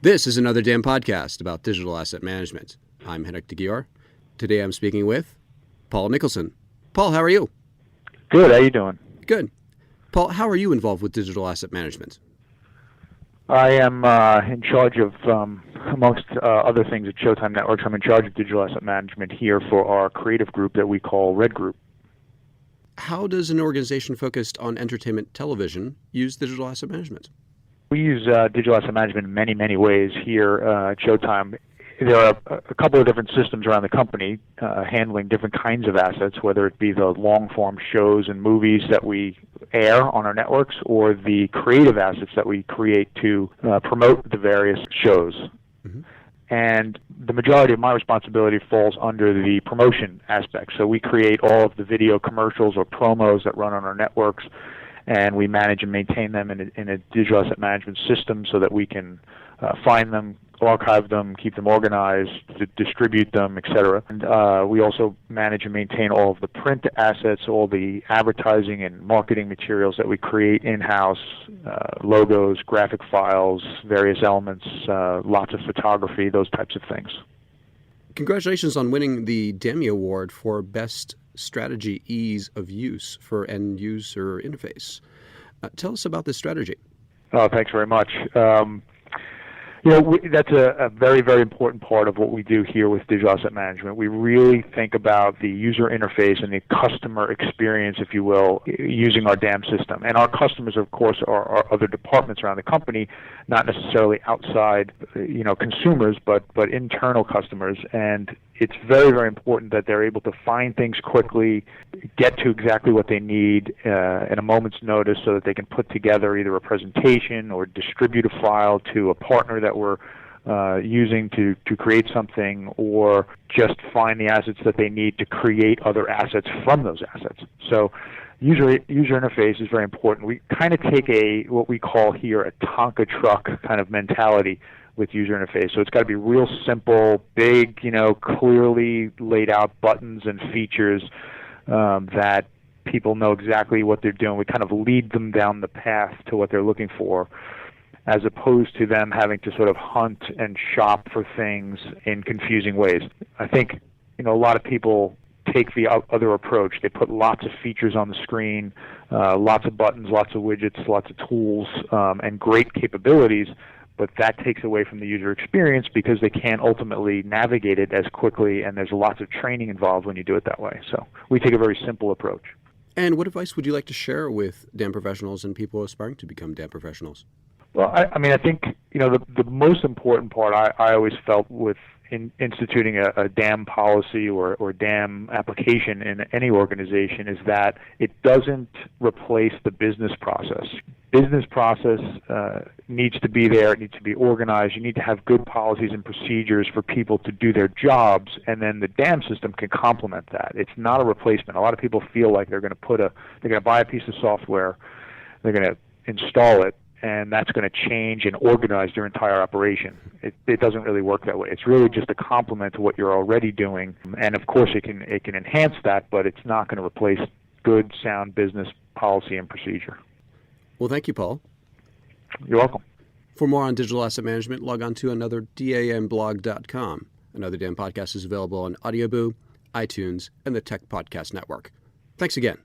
This is another damn podcast about digital asset management. I'm Henrik Gyor. Today I'm speaking with Paul Nicholson. Paul, how are you? Good. How you doing? Good. Paul, how are you involved with digital asset management? I am in charge of, amongst other things at Showtime Networks, I'm in charge of digital asset management here for our creative group that we call Red Group. How does an organization focused on entertainment television use digital asset management? We use digital asset management in many, many ways here at Showtime. There are a couple of different systems around the company handling different kinds of assets, whether it be the long-form shows and movies that we air on our networks or the creative assets that we create to promote the various shows. Mm-hmm. And the majority of my responsibility falls under the promotion aspect. So we create all of the video commercials or promos that run on our networks, and we manage and maintain them in a digital asset management system so that we can find them, archive them, keep them organized, distribute them, etc. And we also manage and maintain all of the print assets, all the advertising and marketing materials that we create in-house, logos, graphic files, various elements, lots of photography, those types of things. Congratulations on winning the DAMMY Award for Best Strategy Ease of Use for End User Interface. Tell us about this strategy. Oh, thanks very much. That's a very, very important part of what we do here with digital asset management. We really think about the user interface and the customer experience, if you will, using our DAM system. And our customers, of course, are other departments around the company, not necessarily outside, consumers, but internal customers. And it's very, very important that they're able to find things quickly, get to exactly what they need at a moment's notice so that they can put together either a presentation or distribute a file to a partner that we're using to create something, or just find the assets that they need to create other assets from those assets. So user interface is very important. We kind of take what we call here a Tonka truck kind of mentality with user interface. So it's got to be real simple, big, clearly laid out buttons and features that people know exactly what they're doing. We kind of lead them down the path to what they're looking for, as opposed to them having to sort of hunt and shop for things in confusing ways. I think, a lot of people take the other approach. They put lots of features on the screen, lots of buttons, lots of widgets, lots of tools, and great capabilities, but that takes away from the user experience because they can't ultimately navigate it as quickly, and there's lots of training involved when you do it that way. So we take a very simple approach. And what advice would you like to share with DAM professionals and people aspiring to become DAM professionals? Well, I think, the most important part I always felt with instituting a DAM policy or DAM application in any organization is that it doesn't replace the business process. Business process needs to be there. It needs to be organized. You need to have good policies and procedures for people to do their jobs, and then the DAM system can complement that. It's not a replacement. A lot of people feel like they're going to buy a piece of software, they're going to install it, and that's going to change and organize their entire operation. It doesn't really work that way. It's really just a complement to what you're already doing, and of course it can enhance that, but it's not going to replace good, sound business policy and procedure. Well, thank you, Paul. You're welcome. For more on digital asset management, log on to anotherDAMblog.com. Another DAM podcast is available on AudioBoo, iTunes, and the Tech Podcast Network. Thanks again.